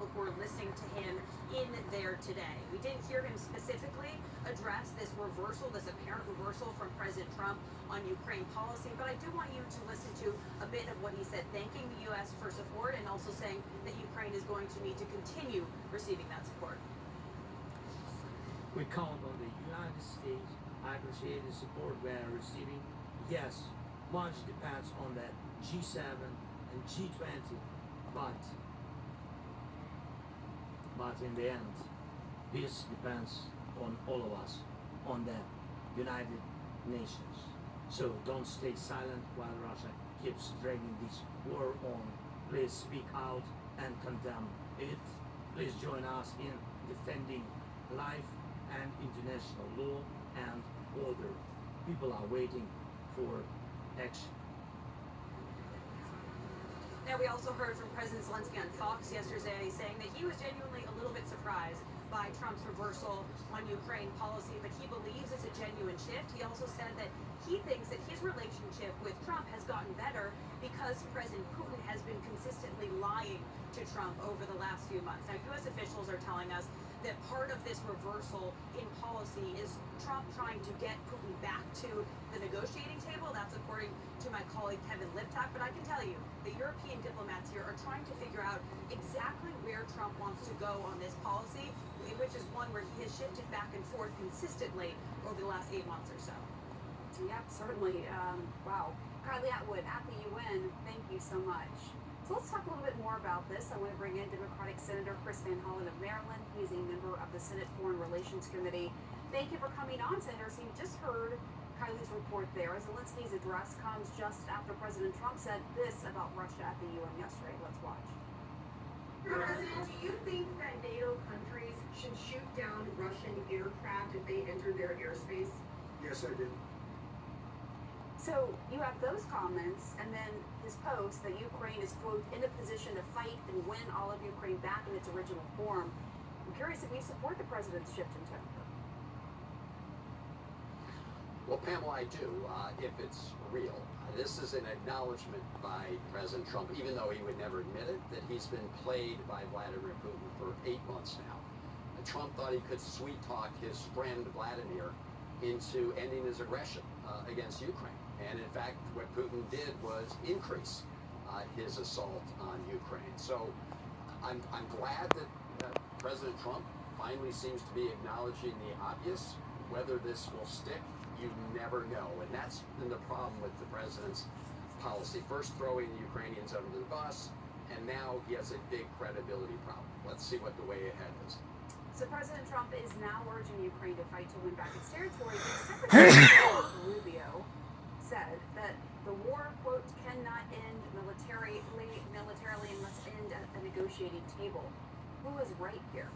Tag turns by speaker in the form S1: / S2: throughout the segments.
S1: people who are listening to him in there today. We didn't hear him specifically address this reversal, this apparent reversal from President Trump on Ukraine policy, but I do want you to listen to a bit of what he said, thanking the U.S. for support and also saying that Ukraine is going to need to continue receiving that support.
S2: We count on the United States. I appreciate the support we are receiving. Yes, much depends on that G7 and G20, but in the end, this depends on all of us, on the United Nations. So don't stay silent while Russia keeps dragging this war on. Please speak out and condemn it. Please join us in defending life and international law and order. People are waiting for action.
S1: Now, we also heard from President Zelensky on Fox yesterday saying that he was genuinely a little bit surprised by Trump's reversal on Ukraine policy, but he believes it's a genuine shift. He also said that he thinks that his relationship with Trump has gotten better because President Putin has been consistently lying to Trump over the last few months. Now, U.S. officials are telling us that part of this reversal in policy is Trump trying to get Putin back to the negotiating table. That's according to my colleague Kevin Liptak. But I can tell you, the European diplomats here are trying to figure out exactly where Trump wants to go on this policy, which is one where he has shifted back and forth consistently over the last 8 months or so.
S3: Yep, certainly. Wow. Kylie Atwood at the UN, thank you so much. So let's talk a little bit more about this. I want to bring in Democratic Senator Chris Van Hollen of Maryland. He is a member of the Senate Foreign Relations Committee. Thank you for coming on, Senator. So you just heard Kylie's report there. Zelensky's address comes just after President Trump said this about Russia at the UN yesterday. Let's watch.
S4: President, do you think that NATO countries should shoot down Russian aircraft if they enter their airspace?
S5: Yes, I do.
S3: So you have those comments, and then his post that Ukraine is, quote, in a position to fight and win all of Ukraine back in its original form. I'm curious if you support the president's shift in tone.
S6: Well, Pamela, I do, if it's real. This is an acknowledgement by President Trump, even though he would never admit it, that he's been played by Vladimir Putin for 8 months now. Trump thought he could sweet-talk his friend Vladimir into ending his aggression against Ukraine. And in fact, what Putin did was increase his assault on Ukraine. So I'm glad that President Trump finally seems to be acknowledging the obvious. Whether this will stick, you never know. And that's been the problem with the president's policy. First throwing the Ukrainians under the bus, and now he has a big credibility problem. Let's see what the way ahead is.
S3: So President Trump is now urging Ukraine to fight to win back its territory. But Secretary Rubio said that the war, quote, cannot end militarily and must end at a negotiating table. Who is right here?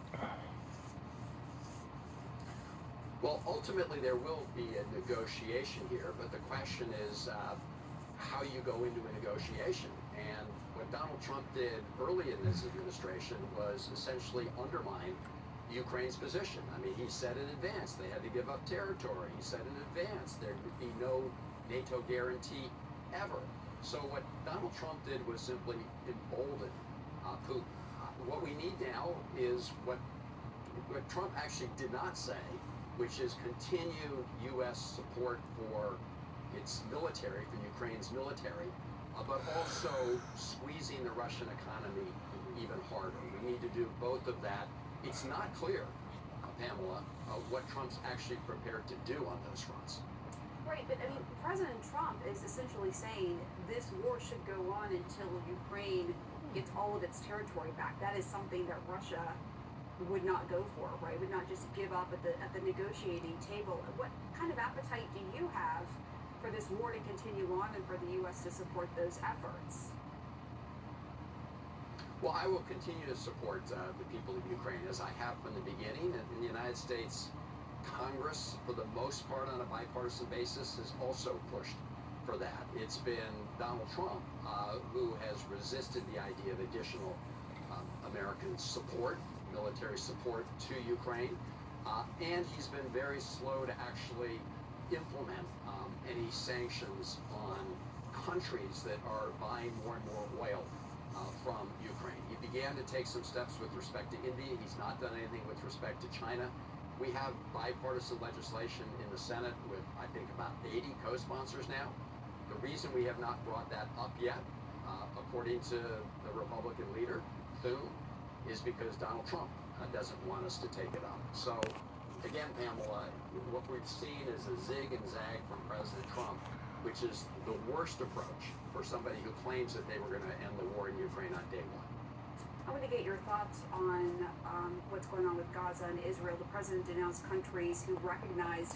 S6: Well, ultimately there will be a negotiation here, but the question is how you go into a negotiation. And what Donald Trump did early in this administration was essentially undermine Ukraine's position. I mean, he said in advance they had to give up territory. He said in advance there would be no NATO guarantee ever. So what Donald Trump did was simply embolden Putin. What we need now is what Trump actually did not say, which is continued U.S. support for its military, for Ukraine's military, but also squeezing the Russian economy even harder. We need to do both of that. It's not clear, Pamela, what Trump's actually prepared to do on those fronts.
S3: Right, but I mean, President Trump is essentially saying this war should go on until Ukraine gets all of its territory back. That is something that Russia would not go for, right? Would not just give up at the negotiating table. What kind of appetite do you have for this war to continue on and for the U.S. to support those efforts?
S6: Well, I will continue to support the people of Ukraine, as I have from the beginning. And the United States Congress, for the most part on a bipartisan basis, has also pushed for that. It's been Donald Trump who has resisted the idea of additional American support, military support to Ukraine. And he's been very slow to actually implement any sanctions on countries that are buying more and more oil from Ukraine. He began began to take some steps with respect to India. He's not done anything with respect to China. We have bipartisan legislation in the Senate with, I think, about 80 co-sponsors now. The reason we have not brought that up yet, according to the Republican leader, Thune, is because Donald Trump doesn't want us to take it up. So, again, Pamela, what we've seen is a zig and zag from President Trump, which is the worst approach for somebody who claims that they were going to end the war in Ukraine on day one.
S3: I want to get your thoughts on what's going on with Gaza and Israel. The president denounced countries who recognize